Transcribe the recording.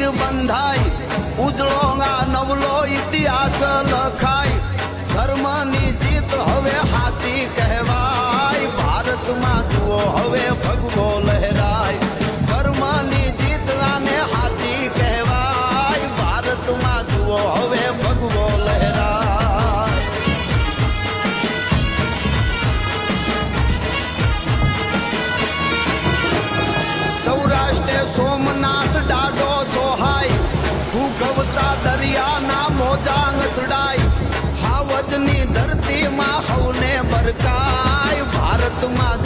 મંદિર બંધાય, ઉજળો આ નવલો ઇતિહાસ લખાય. ધર્મની જીત હવે હાથી કહેવાય, ભારતમાં જુઓ હવે ભગવો લહેરાય. ધર્મની જીત આને હાથી કહેવાય, ભારતમાં જુઓ હવે ભગવો લહેરાય. સૌરાષ્ટ્રે સોમનાથ ડાડો સોહાય, ભૂગવતા દરિયાના મોજા અથડાય. હાવજની ધરતીમાં હવને બરકાય, ભારતમાં